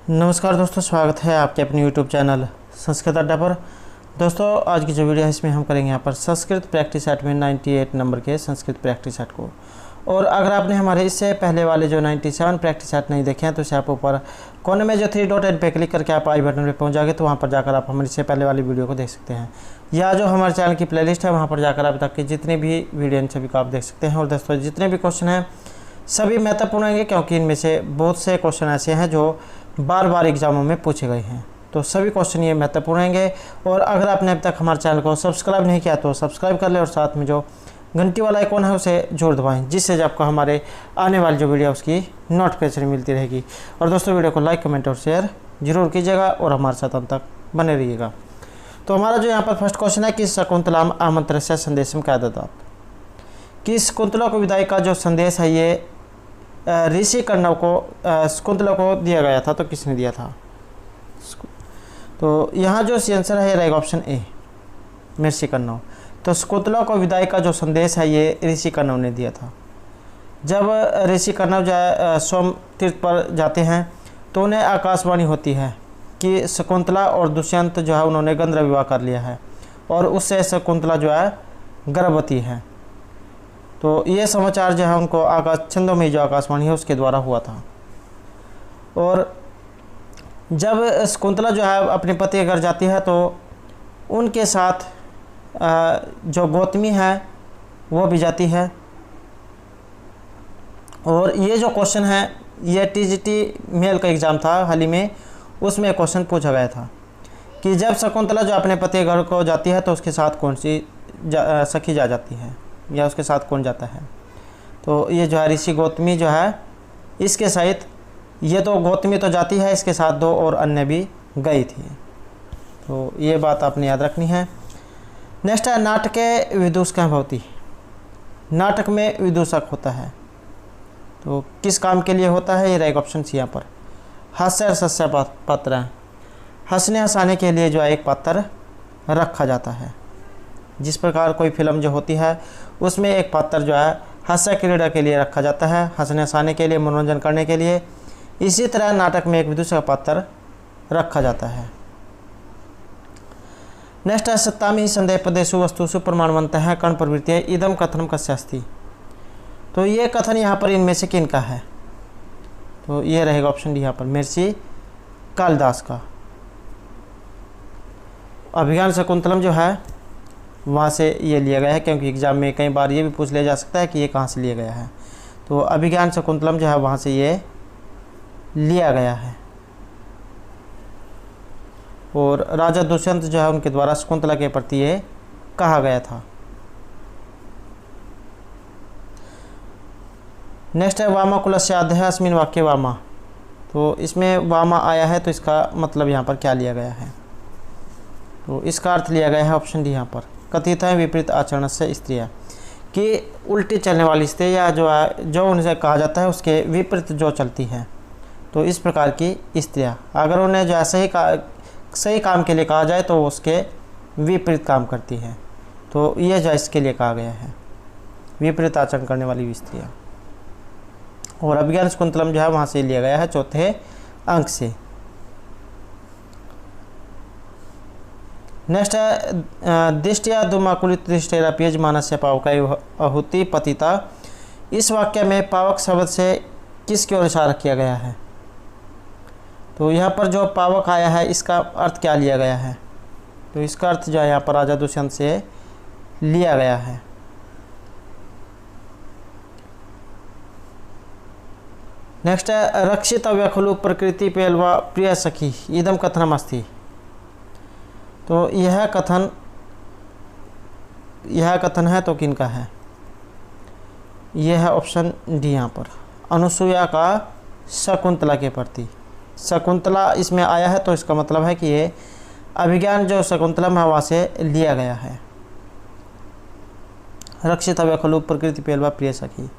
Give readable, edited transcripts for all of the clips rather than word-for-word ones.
नमस्कार दोस्तों, स्वागत है आपके अपने YouTube चैनल संस्कृत अड्डा पर। दोस्तों, आज की जो वीडियो है इसमें हम करेंगे यहाँ पर संस्कृत प्रैक्टिस सेट में 98 नंबर के संस्कृत प्रैक्टिस सेट को। और अगर आपने हमारे इससे पहले वाले जो 97 प्रैक्टिस सेट नहीं देखे हैं तो इसे आप ऊपर कोने में जो 3 डॉट एन पे क्लिक करके आप आई बटन पर पहुँच जाएंगे, तो वहाँ पर जाकर आप हमारे इससे पहले वाली वीडियो को देख सकते हैं, या जो हमारे चैनल की प्लेलिस्ट है वहाँ पर जाकर आप तक की जितनी भी वीडियो सभी को आप देख सकते हैं। और दोस्तों, जितने भी क्वेश्चन हैं सभी महत्वपूर्ण होंगे, क्योंकि इनमें से बहुत से क्वेश्चन ऐसे हैं जो बार बार एग्जामों में पूछे गए हैं, तो सभी क्वेश्चन ये महत्वपूर्ण होंगे। और अगर आपने अब तक हमारे चैनल को सब्सक्राइब नहीं किया तो सब्सक्राइब कर ले और साथ में जो घंटी वाला आइकॉन है उसे जरूर दबाएं, जिससे जब आपको हमारे आने वाली जो वीडियो उसकी नोटिफिकेशन मिलती रहेगी। और दोस्तों, वीडियो को लाइक, कमेंट और शेयर जरूर कीजिएगा और हमारे साथ अंत तक बने रहिएगा। तो हमारा जो यहाँ पर फर्स्ट क्वेश्चन है कि शकुंतलाम आमंत्रणस्य संदेशम क्या दत्तात्, कि शकुंतला को विदाई का जो संदेश है ये ऋषि कण्व को शकुंतला को दिया गया था, तो किसने दिया था? तो यहाँ जो आंसर है रहेगा ऑप्शन ए, ऋषि कण्व। तो शकुंतला को विदाई का जो संदेश है ये ऋषि कण्व ने दिया था। जब ऋषि कण्व सोम तीर्थ पर जाते हैं तो उन्हें आकाशवाणी होती है कि शकुंतला और दुष्यंत जो है उन्होंने गंधर्व विवाह कर लिया है और उससे शकुंतला जो है गर्भवती है। तो ये समाचार जो है उनको छंदोमयी जो आकाशवाणी है उसके द्वारा हुआ था। और जब शकुंतला जो है अपने पति के घर जाती है तो उनके साथ जो गौतमी है वो भी जाती है। और ये जो क्वेश्चन है ये टीजीटी मेल का एग्ज़ाम था हाल ही में, उसमें क्वेश्चन पूछा गया था कि जब शकुंतला जो अपने पति के घर को जाती है तो उसके साथ कौन सी सखी जा जाती है या उसके साथ कौन जाता है? तो ये जो है ऋषि गौतमी जो है इसके सहित, ये तो गौतमी तो जाती है, इसके साथ 2 और अन्य भी गई थी। तो ये बात आपने याद रखनी है। नेक्स्ट है नाटके विदूषक भवति, नाटक में विदूषक होता है तो किस काम के लिए होता है? ये रहेगा ऑप्शन सी यहाँ पर, हास्य रसस्य पात्र, हंसने हंसाने के लिए जो है एक पात्र रखा जाता है। जिस प्रकार कोई फिल्म जो होती है उसमें एक पात्र जो है हास्य क्रीड़ा के लिए रखा जाता है, हंसने हंसाने के लिए, मनोरंजन करने के लिए, इसी तरह नाटक में एक विदूषक पात्र रखा जाता है। नेक्स्ट है सत्तामी संदेह पदेशु वस्तुषु प्रमाणवंत है कर्ण प्रवृत्ति है इदम कथनम कस्य अस्ति। तो ये कथन यहाँ पर इनमें से किन का है? तो ये रहेगा ऑप्शन डी यहाँ पर, महर्षि कालिदास का। अभिज्ञान शकुंतलम जो है वहाँ से ये लिया गया है, क्योंकि एग्जाम में कई बार ये भी पूछ लिया जा सकता है कि ये कहाँ से लिया गया है। तो अभिज्ञान शकुंतलम जो है वहाँ से ये लिया गया है। और राजा दुष्यंत जो है उनके द्वारा शकुंतला के प्रति ये कहा गया था। नेक्स्ट है वामाकुलस्य आद्यः अस्मिन् वाक्ये वामा। तो इसमें वामा आया है तो इसका मतलब यहाँ पर क्या लिया गया है? तो इसका अर्थ लिया गया है ऑप्शन डी यहाँ पर, कथित है विपरीत आचरण से स्त्रियाँ, कि उल्टी चलने वाली स्त्री या जो उनसे कहा जाता है उसके विपरीत जो चलती है, तो इस प्रकार की स्त्रियाँ अगर उन्हें जो सही काम के लिए कहा जाए तो उसके विपरीत काम करती है। तो ये जो इसके लिए कहा गया है, विपरीत आचरण करने वाली स्त्रियाँ। और अभिज्ञान शकुंतलम जो है वहाँ से लिया गया है चौथे अंक से। नेक्स्ट है दृष्टिया दुमाकुलित दृष्टिरापि यजमानस्य पावका आहुति पतिता। इस वाक्य में पावक शब्द से किसकी ओर इशारा किया गया है? तो यहाँ पर जो पावक आया है इसका अर्थ क्या लिया गया है? तो इसका अर्थ जो है यहाँ पर राजा दुष्यंत से लिया गया है। नेक्स्ट है रक्षित अव्यखलु प्रकृति पेलवा प्रिय सखी इदम कथनम अस्ति। तो यह कथन है तो किनका है? यह है ऑप्शन डी यहाँ पर, अनुसुईया का शकुंतला के प्रति। शकुंतला इसमें आया है तो इसका मतलब है कि ये अभिज्ञान जो शकुंतला है वहाँ से लिया गया है। रक्षित अव्यखलु प्रकृति पेलवा प्रिय सखी,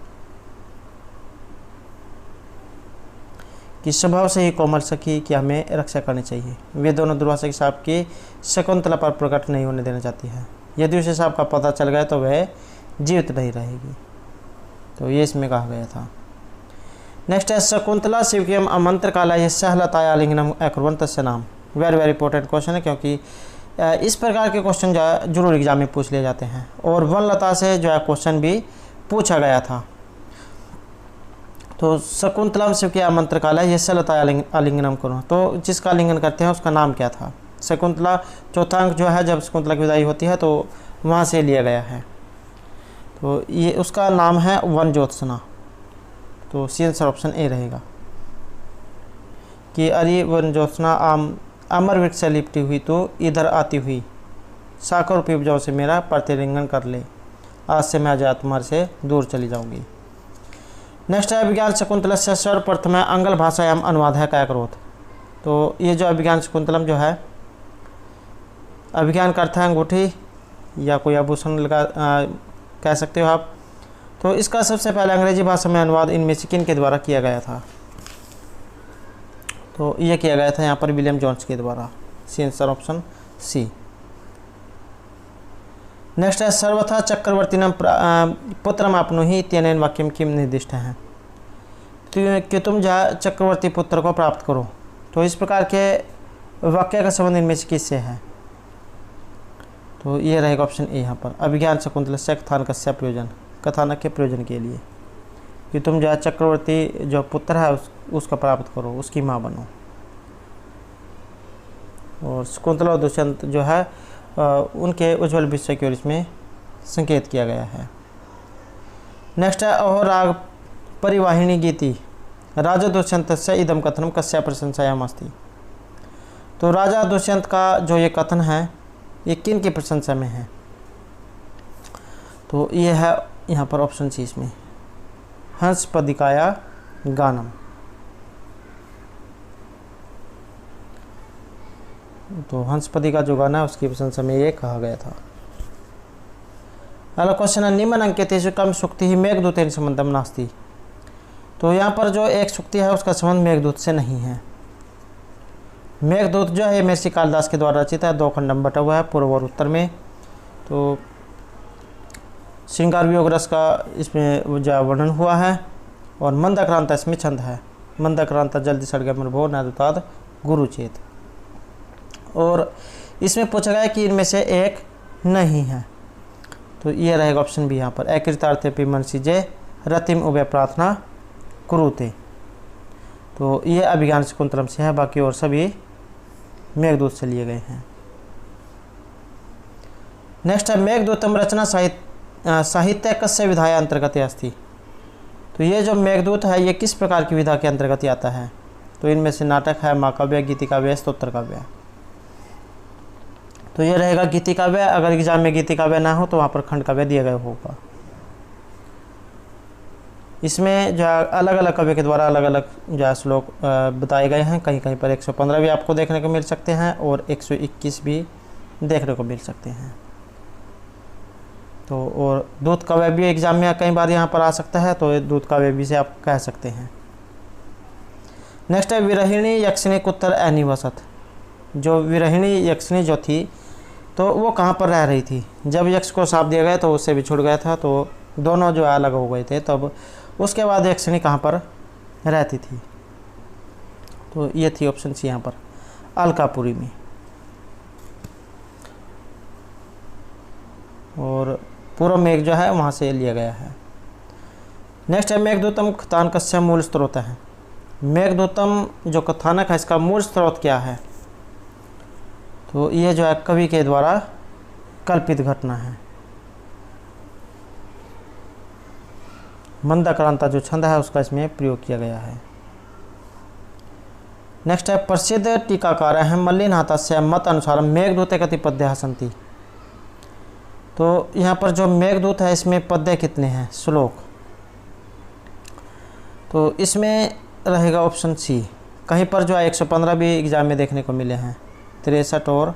कि स्वभाव से ही कोमल सखी की हमें रक्षा करनी चाहिए। वे दोनों दुर्वासा के साप की शकुंतला पर प्रकट नहीं होने देना चाहती है। यदि उसे साप का पता चल गया तो वह जीवित नहीं रहेगी। तो ये इसमें कहा गया था। नेक्स्ट है शकुंतला शिवकीयम अमंत्र काला यस्य लताया लिंगनम अकुर्वन् तस्य नाम। वेरी वेरी इंपॉर्टेंट क्वेश्चन है, क्योंकि इस प्रकार के क्वेश्चन जरूर एग्जाम में पूछ लिए जाते हैं। और वनलता से जो है क्वेश्चन भी पूछा गया था। तो शकुंतलम शिवकीय अमंत्र काला यस्य लताया आलिंगनम करो, तो जिसका आलिंगन करते हैं उसका नाम क्या था। शकुंतला चौथा अंक जो है, जब शकुंतला की विदाई होती है तो वहाँ से लिया गया है। तो ये उसका नाम है वन ज्योत्सना। तो सी आंसर ऑप्शन ए रहेगा कि अरे वन ज्योत्सना अमर वृक्ष से लिपटी हुई तो इधर आती हुई, साकर रूपी उपजाओं से मेरा प्रतिलिंगन कर ले, आज से मैं आजाद तुम्हारे से दूर चली जाऊंगी। नेक्स्ट है अभिज्ञान शकुंतल से सर्वप्रथम आंग्ल भाषायाम अनुवाद है क्या करोत। तो ये जो अभिज्ञान शकुंतलम जो है, अभिज्ञान का अर्थ है अंगूठी या कोई आभूषण लगा कह सकते हो आप। तो इसका सबसे पहले अंग्रेजी भाषा में अनुवाद इनमें से किन के द्वारा किया गया था। तो ये किया गया था यहाँ पर विलियम जोन्स के द्वारा। C answer option C. Next है सर्वथा चक्रवर्तीनम पुत्रम आपनुहि इत्यनेन वाक्यम किम निर्दिष्ट है। तो कि तुम जहाँ चक्रवर्ती पुत्र को प्राप्त करो, तो इस प्रकार के वाक्य का संबंध इनमें से किससे है। तो ये रहेगा ऑप्शन ए यहाँ पर, अभिज्ञान शकुंतल से कथानकस्य प्रयोजन, कथानक के प्रयोजन के लिए कि तुम जो चक्रवर्ती जो पुत्र है उसका प्राप्त करो, उसकी माँ बनो। और शकुंतला और दुष्यंत जो है उनके उज्ज्वल भविष्य की ओर इसमें संकेत किया गया है। नेक्स्ट है अहो राग परिवाहिनी गीति राजा दुष्यंत से इदम कथनम कस्य प्रशंसायाम अस्ति। तो राजा दुष्यंत का जो ये कथन है ये किन की प्रशंसा में है। तो ये है यहाँ पर ऑप्शन सी इसमें, हंसपदिकाया गानम। तो हंसपदी का जो गाना है उसकी प्रशंसा में ये कहा गया था। अगला क्वेश्चन है निम्न अंकेतेषु कम सुक्ति ही मेघदूतेन संबंधम नास्ति। तो यहाँ पर जो एक सुक्ति है उसका संबंध मेघदूत से नहीं है। मेघदूत जो है महर्षि कालिदास के द्वारा रचित है, 2 खंड में बटा हुआ है पूर्व और उत्तर में। तो श्रृंगार वियोग रस का इसमें जो वर्णन हुआ है। और मंदाक्रांता इसमें छंद है, मंदाक्रांता जल्दी सड़ गया मरभो नादुताद गुरुचेत। और इसमें पूछा गया कि इनमें से एक नहीं है। तो ये रहेगा ऑप्शन बी यहाँ पर, अकृतार्थेपि मनसि जय रतिम उभय प्रार्थना कुरुते। तो ये अभिज्ञान शकुंतलम से है, बाकी और सभी मेघदूत से लिए गए हैं। नेक्स्ट है मेघदूतम रचना साहित्य कस्य विधाया अंतर्गत अस्ति। तो ये जो मेघदूत है ये किस प्रकार की विधा के अंतर्गत आता है। तो इनमें से नाटक है, महाकाव्य, गीति काव्य, स्तोत्र काव्य। तो ये रहेगा गीति काव्य। अगर एग्जाम में गीति काव्य ना हो तो वहाँ पर खंड काव्य दिया गया होगा। इसमें जो अलग अलग कवि के द्वारा अलग अलग जो श्लोक बताए गए हैं। कहीं कहीं पर 115 भी आपको देखने को मिल सकते हैं और 121 भी देखने को मिल सकते हैं। तो और दूत काव्य भी एग्जाम में कई बार यहाँ पर आ सकता है, तो दूत काव्य भी से आप कह सकते हैं। नेक्स्ट है विरहिणी यक्षिणी कुत्तर अनिवसत। जो विरहिणी यक्षिणी जो थी तो वो कहाँ पर रह रही थी। जब यक्ष को शाप दिया गया तो उससे बिछुड़ गया था, तो दोनों जो अलग हो गए थे। तब उसके बाद यक्षिणी कहाँ पर रहती थी। तो ये थी ऑप्शन सी यहाँ पर, अलकापुरी में। और पूर्व मेघ जो है वहाँ से लिया गया है। नेक्स्ट है मेघदूतम कथानकस्य मूल स्रोत है। मेघदूतम जो कथानक है इसका मूल स्रोत क्या है। तो ये जो है कवि के द्वारा कल्पित घटना है। मंदाक्रांता जो छंद है उसका इसमें प्रयोग किया गया है। नेक्स्ट है प्रसिद्ध टीकाकार है मल्लिनाथस्य मत अनुसार मेघदूते कति पद्य सन्ति। तो यहाँ पर जो मेघदूत है इसमें पद्य कितने हैं, श्लोक। तो इसमें रहेगा ऑप्शन सी। कहीं पर जो है 115 भी एग्जाम में देखने को मिले हैं, 63 और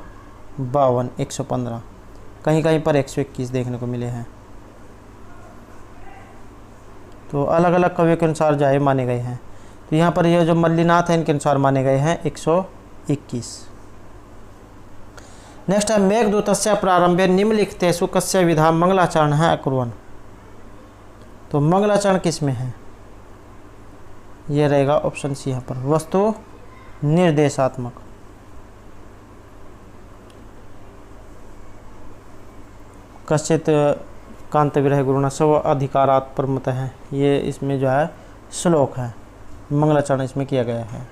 52, 115। कहीं कहीं पर 121 देखने को मिले हैं। तो अलग अलग कवियों के अनुसार जो है माने गए हैं। तो यहाँ पर ये जो मल्लिनाथ है इनके अनुसार माने गए हैं 121। नेक्स्ट है मेघदूतस्य प्रारंभे निम्नलिखितेषु कस्य विधा मंगलाचरण है अकुर्वन्। तो मंगलाचरण किस में है। ये रहेगा ऑप्शन सी यहाँ पर, वस्तु निर्देशात्मक। कश्चित कांत विरह गुरुणा स्व अधिकारात् प्रमत है, ये इसमें जो है श्लोक है, मंगलाचरण इसमें किया गया है।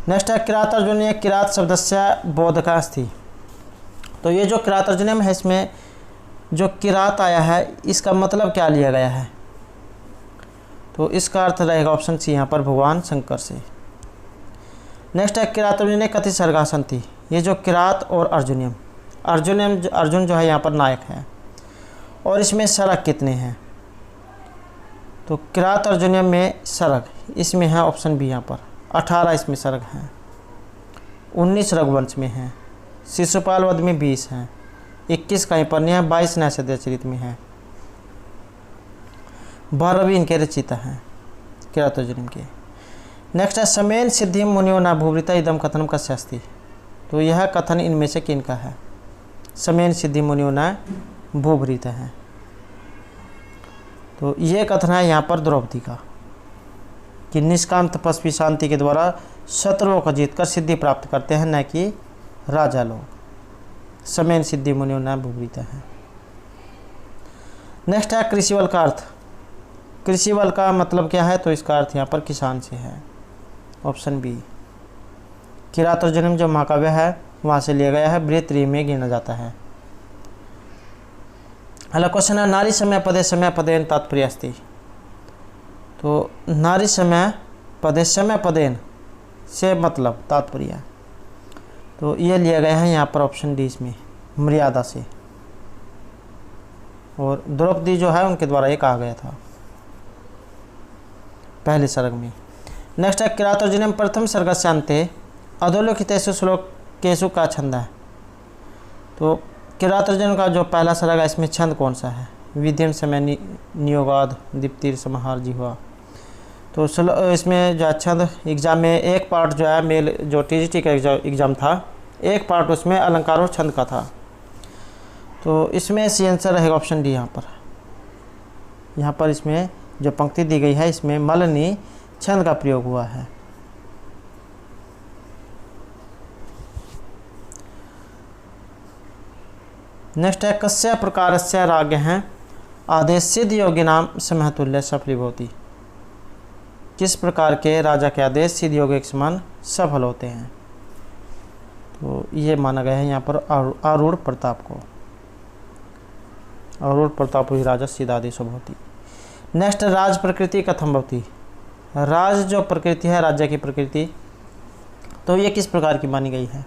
नेक्स्ट है किरात अर्जुनीय, किरात शब्दस्य बोधका अस्ति। तो ये जो किरात अर्जुनीय है, इसमें जो किरात आया है इसका मतलब क्या लिया गया है? तो इसका अर्थ रहेगा ऑप्शन सी यहाँ पर, भगवान शंकर से। नेक्स्ट है किरात अर्जुनीय कति सर्गा सन्ति। ये जो किरात और अर्जुनियम, अर्जुन जो है यहाँ पर नायक है, और इसमें सरग कितने हैं? तो किरात अर्जुनियम में सरग इसमें है ऑप्शन बी यहाँ पर, 18 इसमें सरग हैं, 19 रघुवंश में हैं, शिशुपाल वध में 20 हैं, 21 कहीं पर नहीं है, 22 नैषधीयचरित में है, 12 भी इनके रचिता हैं किरात अर्जुनियम के। नेक्स्ट है समेन सिद्धि मुनियो न भूवृता इदम कथनम कस्य अस्ति। तो यह कथन इनमें से किनका है? समेन सिद्धि मुनियो न भूभृत है। तो ये कथन है यहाँ पर द्रौपदी का कि निष्काम तपस्वी शांति के द्वारा शत्रुओं को जीतकर सिद्धि प्राप्त करते हैं, न कि राजा लोग। समेन सिद्धि मुनियो न भूभृत है। नेक्स्ट है कृषिवल का अर्थ। कृषिवल का मतलब क्या है? तो इसका अर्थ यहाँ पर किसान से है, ऑप्शन बी। किरात अर्जुनियम जो महाकाव्य है वहाँ से लिया गया है, बृहत्तरी में गिना जाता है। अगला क्वेश्चन है नारी समय पदेन तात्पर्य अस्ति। तो नारी समय पदेन से मतलब तात्पर्य, तो ये लिया गया है यहाँ पर ऑप्शन डी इसमें, मर्यादा से। और द्रौपदी जो है उनके द्वारा ये कहा गया था पहले सर्ग में। नेक्स्ट है किरात अर्जुनियम प्रथम सर्गस्यांते अधोलोकितेषु श्लोकेषु का छंद है। तो किरात अर्जुन का जो पहला सर्ग है इसमें छंद कौन सा है? विधिन समय नियोगाद दीप्तिर समाहार जिह्वा। तो इसमें जो छंद एग्जाम में एक पार्ट जो है मेल जो टीजीटी का एग्जाम था, एक पार्ट उसमें अलंकार और छंद का था। तो इसमें सी आंसर रहेगा ऑप्शन डी यहाँ पर इसमें जो पंक्ति दी गई है इसमें मलनी छंद का प्रयोग हुआ है। नेक्स्ट है कस्य प्रकारस्य राज्ञ हैं आदेश सिद्ध योगिनाम समतुल्य सफलीभवति। किस प्रकार के राजा के आदेश सिद्ध योगी के समान सफल होते हैं? तो ये माना गया है यहाँ पर आरूढ़ प्रताप को। आरूढ़ प्रताप ही राजा सिद्ध आदेश भवति। नेक्स्ट राज प्रकृति कथम भवति। राज जो प्रकृति है, राज्य की प्रकृति, तो ये किस प्रकार की मानी गई है?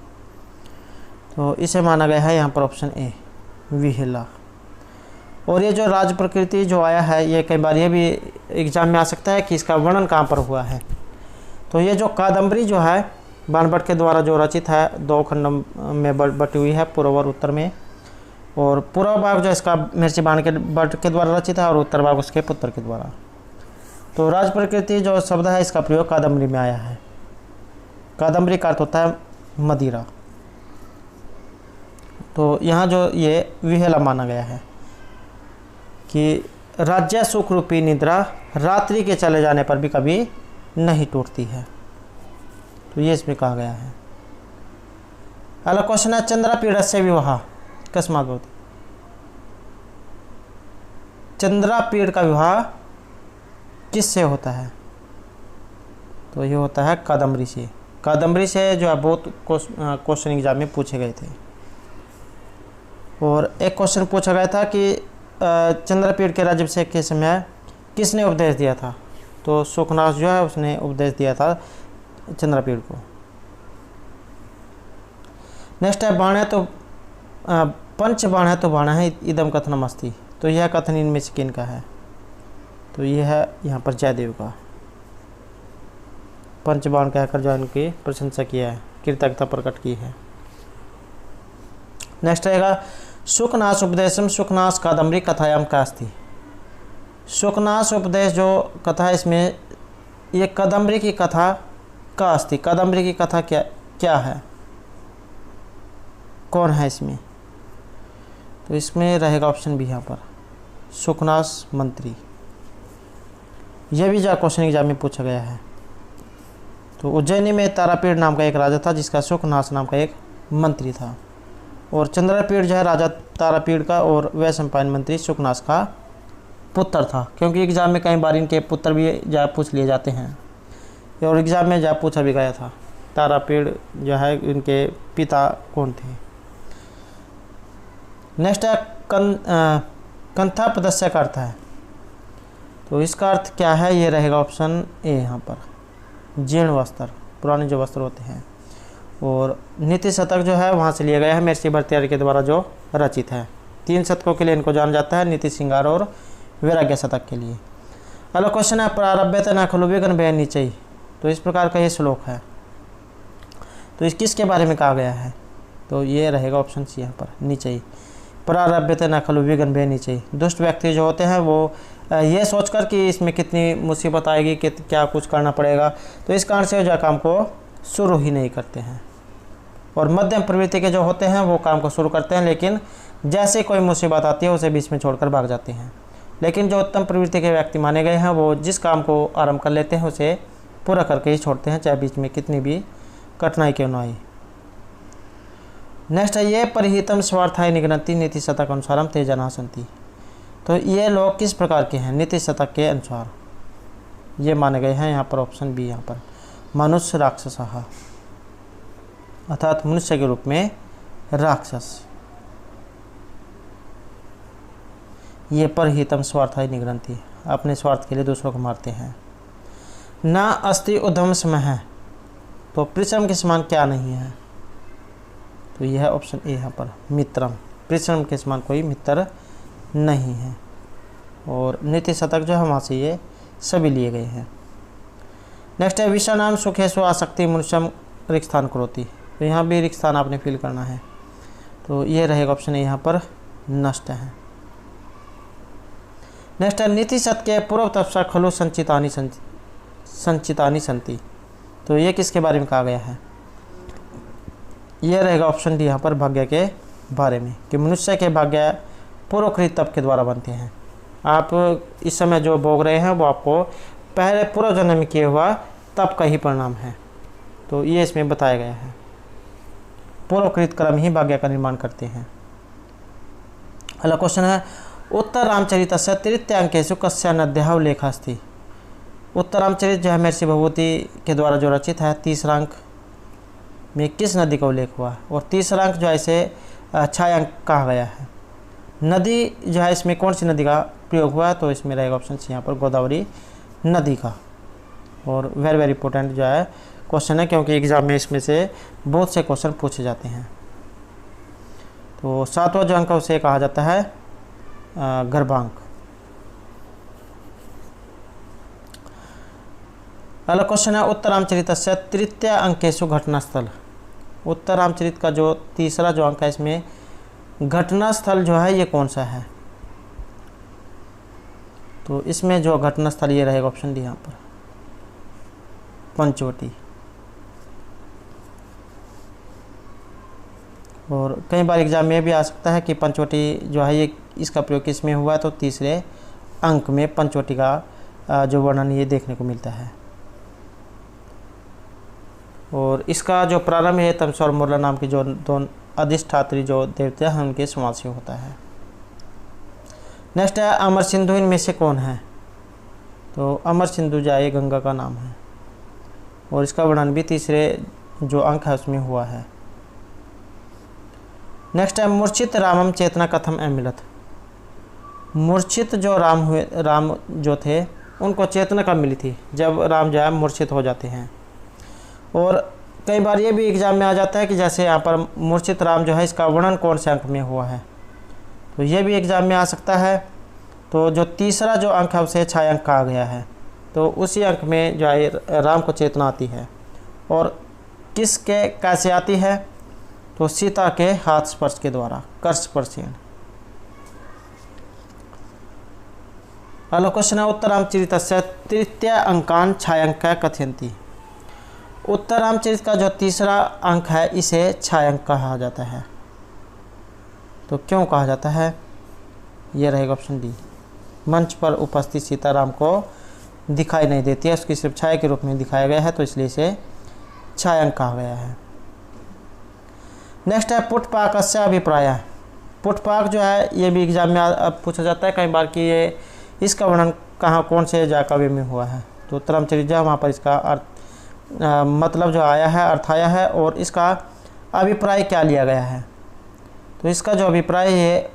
तो इसे माना गया है यहाँ पर ऑप्शन ए विहिला। और ये जो राज प्रकृति जो आया है, ये कई बार ये भी एग्जाम में आ सकता है कि इसका वर्णन कहाँ पर हुआ है। तो ये जो कादम्बरी जो है बाणभट्ट के द्वारा जो रचित है, 2 खंड में बटी हुई है, पूर्व और उत्तर में। और पूर्व भाग जो इसका मिर्ची बाणभट्ट के द्वारा रचित है और उत्तर भाग उसके पुत्र के द्वारा। तो राज प्रकृति जो शब्द है इसका प्रयोग कादम्बरी में आया है। कादम्बरी का अर्थ होता है मदिरा। तो यहाँ जो ये विहेला माना गया है कि राज्य सुख रूपी निद्रा रात्रि के चले जाने पर भी कभी नहीं टूटती है। तो ये इसमें कहा गया है। अगला क्वेश्चन है चंद्रापीड़ से विवाह कस्मात् भवति। चंद्रापीड़ का विवाह किससे होता है? तो ये होता है कादम्बरी से। कादम्बरी से जो है बहुत क्वेश्चन एग्जाम में पूछे गए थे। और एक क्वेश्चन पूछा गया था कि चंद्रपीड़ के राज्याभिषेक के समय किसने उपदेश दिया था? तो सुखनाथ जो है उसने उपदेश दिया था चंद्रपीड़ को। नेक्स्ट है बाण है तो पंच बाण है तो बाण है इदम कथनम अस्ति। तो यह कथन इनमें से किन का है? तो यह है यहाँ पर जयदेव का। पंचबाण कहकर जो इनकी प्रशंसा किया है, कृतज्ञता प्रकट की है। नेक्स्ट रहेगा सुखनाश उपदेशम सुखनाश कादम्बरी कथायाम का अस्ति। सुखनाश उपदेश जो कथा है इसमें ये कादम्बरी की कथा का अस्ति। कादम्बरी की कथा क्या है, कौन है इसमें? तो इसमें रहेगा ऑप्शन बी यहाँ पर सुखनाश मंत्री। यह भी जो क्वेश्चन एग्जाम में पूछा गया है। तो उज्जैनी में तारापीड़ नाम का एक राजा था जिसका सुखनाश नाम का एक मंत्री था। और चंद्रपीड़ जो है राजा तारापीड़ का और वैशंपायन मंत्री सुखनाश का पुत्र था, क्योंकि एग्जाम में कई बार इनके पुत्र भी जा पूछ लिए जाते हैं और एग्जाम में जा पूछा भी गया था तारापीड़ जो है इनके पिता कौन थे। नेक्स्ट है कंथा पदस्य का अर्थ है। तो इसका अर्थ क्या है, ये रहेगा ऑप्शन ए यहाँ पर, जीर्ण वस्त्र, पुराने जो वस्त्र होते हैं। और नीति शतक जो है वहाँ से लिया गया है, महर्षि भर्तृहरि के द्वारा जो रचित है। 3 शतकों के लिए इनको जाना जाता है, नीति श्रृंगार और वैराग्य शतक के लिए। अगला क्वेश्चन है प्रारभ्यते न खलु विघ्न भय निचयी। तो इस प्रकार का ये श्लोक है। तो इस किसके बारे में कहा गया है, तो ये रहेगा ऑप्शन सी यहाँ पर, निचयी। प्रारभ्यते न खलु विघ्न भय निचयी। दुष्ट व्यक्ति जो होते हैं वो ये सोचकर कि इसमें कितनी मुसीबत आएगी, कि क्या कुछ करना पड़ेगा, तो इस कारण से जो काम को शुरू ही नहीं करते हैं। और मध्यम प्रवृत्ति के जो होते हैं वो काम को शुरू करते हैं, लेकिन जैसे कोई मुसीबत आती है उसे बीच में छोड़कर भाग जाते हैं। लेकिन जो उत्तम प्रवृत्ति के व्यक्ति माने गए हैं वो जिस काम को आरंभ कर लेते हैं उसे पूरा करके ही छोड़ते हैं, चाहे बीच में कितनी भी कठिनाई क्यों न आई। नेक्स्ट है ये परिहितम स्वार्थाय निघ्नन्ति नीति शतक अनुसारम ते जना सन्ति। तो ये लोग किस प्रकार के हैं, नीति शतक के अनुसार ये माने गए हैं। यहाँ पर ऑप्शन बी, यहाँ पर मनुष्य राक्षस, अर्थात मनुष्य के रूप में राक्षस। ये परहितम स्वार्थाय निघ्नन्ति, अपने स्वार्थ के लिए दूसरों को मारते हैं। ना अस्ति उद्धम सम है। तो परिश्रम के समान क्या नहीं है, तो यह है ऑप्शन ए यहाँ पर, मित्रम। परिश्रम के समान कोई मित्र नहीं है। और नीति शतक जो है वहाँ से ये सभी लिए गए हैं। नेक्स्ट है विषाणाम सुखेषु आसक्ति मनुष्यम रिक्स्थान करोति। तो यहाँ भी रिक्स्थान आपने फिल करना है, तो ये रहेगा ऑप्शन ए यहाँ पर, नष्ट है। नेक्स्ट है नीति शत के पूर्व तपसा खलु संचितानि संति। तो ये किसके बारे में कहा गया है, ये रहेगा ऑप्शन डी यहाँ पर, भाग्य के बारे में, कि मनुष्य के भाग्य पूर्वकृत तप के द्वारा बनते हैं। आप इस समय जो भोग रहे हैं वो आपको पहले पूर्व जन्म में किए हुआ तप का ही परिणाम है। तो ये इसमें बताया गया है, पूर्वकृत कर्म ही भाग्य का निर्माण करते हैं। अगला क्वेश्चन है उत्तर रामचरितस्य तृतीयांकेषु कस्य नद्याः उल्लेखोऽस्ति। उत्तर रामचरित जो है महर्षि भगवती के द्वारा जो रचित है, तीसरा अंक में किस नदी का उल्लेख हुआ, और तीसरा अंक जो है इसे छायांक कहा गया है। नदी जो है इसमें कौन सी नदी का प्रयोग हुआ है, तो इसमें रहेगा ऑप्शन सी यहाँ पर, गोदावरी नदी का। और वेरी वेरी इंपॉर्टेंट जो है क्वेश्चन है, क्योंकि एग्जाम में इसमें से बहुत से क्वेश्चन पूछे जाते हैं। तो 7वां जो अंक है उसे कहा जाता है गर्भांक। अगला क्वेश्चन है उत्तर रामचरितस्य तृतीय अंकेषु घटनास्थल। उत्तर रामचरित का जो तीसरा जो अंक है इसमें घटनास्थल जो है ये कौन सा है, तो इसमें जो घटनास्थल ये रहेगा ऑप्शन डी यहाँ पर, पंचवटी। और कई बार एग्जाम में भी आ सकता है कि पंचवटी जो है ये इसका प्रयोग किस में हुआ है, तो तीसरे अंक में पंचवटी का जो वर्णन ये देखने को मिलता है। और इसका जो प्रारंभ है तमसा और मुरला नाम की जो दोनों अधिष्ठात्री जो देवता हैं उनके समाज से होता है। नेक्स्ट है अमर सिंधु इनमें से कौन है, तो अमर सिंधु जो है गंगा का नाम है, और इसका वर्णन भी तीसरे जो अंक है उसमें हुआ है। नेक्स्ट है मूर्छित रामम चेतना कथम अमिलत। मूर्छित जो राम जो थे उनको चेतना कब मिली थी, जब राम जो है मूर्छित हो जाते हैं। और कई बार ये भी एग्जाम में आ जाता है कि जैसे यहाँ पर मूर्छित राम जो है इसका वर्णन कौन से अंक में हुआ है, तो ये भी एग्जाम में आ सकता है। तो जो तीसरा जो अंक है उसे छायांक कहा गया है, तो उसी अंक में जो है राम को चेतना आती है। और किसके कैसे आती है, तो सीता के हाथ स्पर्श के द्वारा, कर स्पर्शेन। अगला क्वेश्चन है उत्तर रामचरितस्य तृतीय अंकान छायांक कथयन्ति। उत्तर रामचरित का जो तीसरा अंक है इसे छायांक कहा जाता है, तो क्यों कहा जाता है, यह रहेगा ऑप्शन डी, मंच पर उपस्थित सीताराम को दिखाई नहीं देती है, उसकी सिर्फ छाया के रूप में दिखाया गया है, तो इसलिए इसे छायांक कहा गया है। नेक्स्ट है पुटपाकस्य अभिप्राय। पुटपाक जो है ये भी एग्जाम में अब पूछा जाता है कई बार कि ये इसका वर्णन कहाँ कौन से जा काव्य में हुआ है। तो उत्तरामचर्या वहाँ पर इसका अर्थ मतलब जो आया है, अर्थ आया है, और इसका अभिप्राय क्या लिया गया है। तो इसका जो अभिप्राय है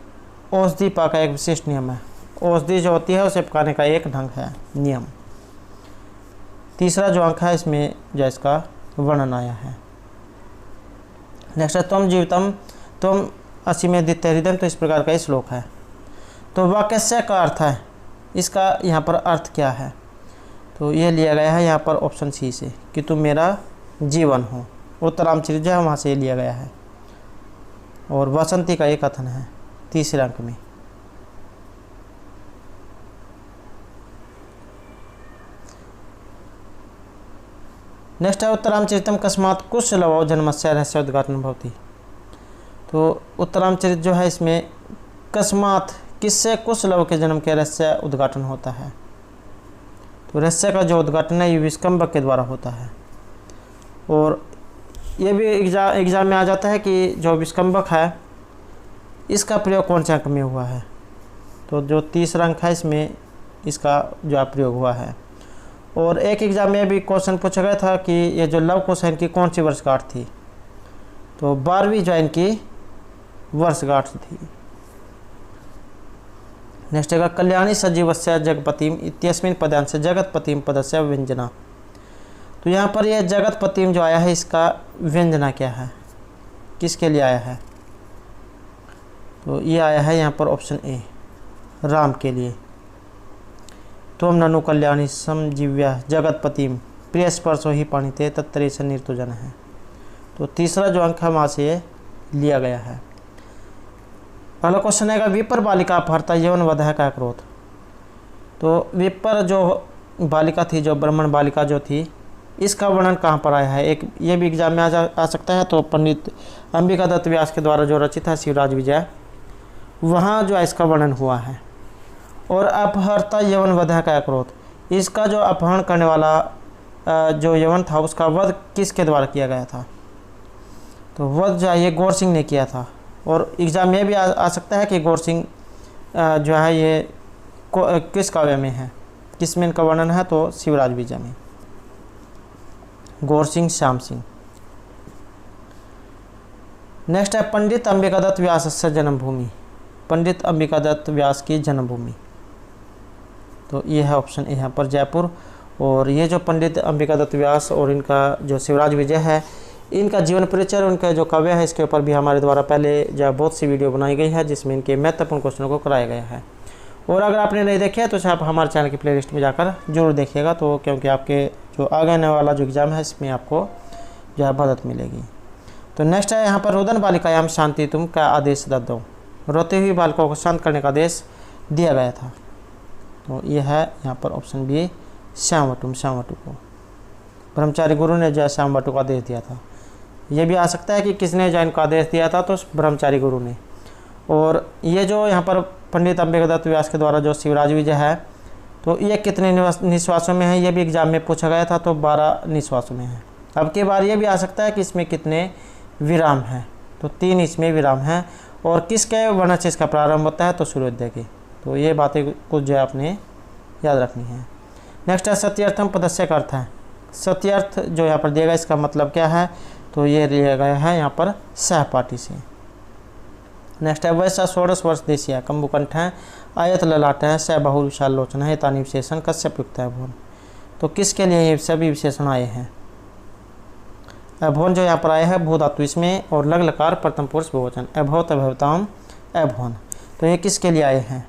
औषधि पा का एक विशिष्ट नियम है। औषधि जो होती है उसे पकाने का एक ढंग है, नियम। तीसरा जो अंक है इसमें जो इसका वर्णन आया है। नेक्स्ट है त्वम जीवितम त्वम असीमे द्वितीय हृदय। तो इस प्रकार का श्लोक है। तो वाक्यस्य का अर्थ है, इसका यहाँ पर अर्थ क्या है। तो ये लिया गया है यहाँ पर ऑप्शन सी से कि तुम मेरा जीवन हो। उत्तरामचर्या वहाँ से लिया गया है। और वासंती का एक कथन है तीसरे अंक में। नेक्स्ट है उत्तरामचरितम कस्मात् कुशलवो जन्मस्य रहस्य उद्घाटन भवति। तो उत्तरामचरित जो है इसमें कस्मात् किससे कुशलव के जन्म के रहस्य उद्घाटन होता है। तो रहस्य का जो उद्घाटन है ये विष्कंभक के द्वारा होता है। और ये भी एग्जाम में आ जाता है कि जो विष्कंभक है इसका प्रयोग कौन से अंक में हुआ है। तो जो तीसरा अंक है इसमें इसका जो प्रयोग हुआ है। और एक एग्जाम में भी क्वेश्चन पूछा गया था कि ये जो लव कुश है इनकी कौन सी वर्षगांठ थी। तो 12वीं जो इनकी वर्षगांठ थी। नेक्स्ट है कल्याणी सजीवस्य जगपतिम इत्यस्मिन् पदांश जगतपतिम पदस्य व्यंजना। तो यहाँ पर यह जगतपतिम जो आया है इसका व्यंजना क्या है, किसके लिए आया है। तो ये आया है यहाँ पर ऑप्शन ए, राम के लिए। त्वं ननु कल्याणी समजीव्या जगतपतिम प्रिय स्पर्शो ही पाणिते तत्तरेश निर्तुजन है। तो तीसरा जो अंक है वहाँ से ये लिया गया है। पहला क्वेश्चन है विपर बालिका अपहर्ता यौन वधः का क्रोध। तो विपर जो बालिका थी, जो ब्राह्मण बालिका जो थी, इसका वर्णन कहाँ पर आया है। एक ये भी एग्जाम में आ सकता है। तो पंडित अंबिका दत्त व्यास के द्वारा जो रचित है शिवराज विजय, वहाँ जो है इसका वर्णन हुआ है। और अपहर्ता यवन वधः का क्रोध, इसका जो अपहरण करने वाला जो यवन था उसका वध किसके द्वारा किया गया था। तो वध जो है ये गौर सिंह ने किया था। और एग्जाम में भी आ सकता है कि गौर सिंह जो है ये किस काव्य में है, किस में इनका वर्णन है। तो शिवराज विजय में गौर सिंह श्याम सिंह। नेक्स्ट है पंडित अंबिका दत्त व्यास से जन्मभूमि। पंडित अंबिका दत्त व्यास की जन्मभूमि, तो ये है ऑप्शन ए यहाँ पर जयपुर। और ये जो पंडित अंबिका दत्त व्यास और इनका जो शिवराज विजय है, इनका जीवन परिचय, उनका जो काव्य है, इसके ऊपर भी हमारे द्वारा पहले जो बहुत सी वीडियो बनाई गई है जिसमें इनके महत्वपूर्ण क्वेश्चनों को कराया गया है। और अगर आपने नहीं देखे तो आप हमारे चैनल की प्लेलिस्ट में जाकर जरूर देखिएगा। तो क्योंकि आपके जो आगे आने वाला जो एग्ज़ाम है इसमें आपको जो है मदद मिलेगी। तो नेक्स्ट है यहाँ पर रुदन बालिकायाम शांति तुम का आदेश दो। रोते हुई बालिकाओं को शांत करने का आदेश दिया गया था। तो ये है यहाँ पर ऑप्शन बी श्यामवटु। श्यामवटु को ब्रह्मचारी गुरु ने जो है श्यामवटु का आदेश दिया था। ये भी आ सकता है कि किसने जो इनका आदेश दिया था, तो ब्रह्मचारी गुरु ने। और ये जो यहाँ पर पंडित अंबिका दत्त व्यास के द्वारा जो शिवराज विजय है, तो ये कितने निश्वासों में है, ये भी एग्जाम में पूछा गया था। तो 12 निश्वासों में है। अब की बार ये भी आ सकता है कि इसमें कितने विराम हैं। तो 3 इसमें विराम हैं। और किसके वर्ण से इसका प्रारंभ होता है, तो सूर्योदय के। तो ये बातें कुछ जो है आपने याद रखनी है। नेक्स्ट है सत्यर्थम पदस्य का अर्थ है। सत्यर्थ जो यहाँ पर दिया गया इसका मतलब क्या है, तो ये लिया गया है यहाँ पर सहपाठी से। नेक्स्ट है वैसा 16 वर्ष देशीय कंबुकंठ है आयत ललाट है स बहु विशाल लोचन है तानी विशेषण कश्यप युक्त है भुवन। तो किसके लिए ये सभी विशेषण आए हैं। अभुवन जो यहाँ पर आया है भू धातु इसमें, और लग लकार प्रथम पुरुष बहुवचन अभवत अभवताम अभुवन। तो ये किसके लिए आए हैं,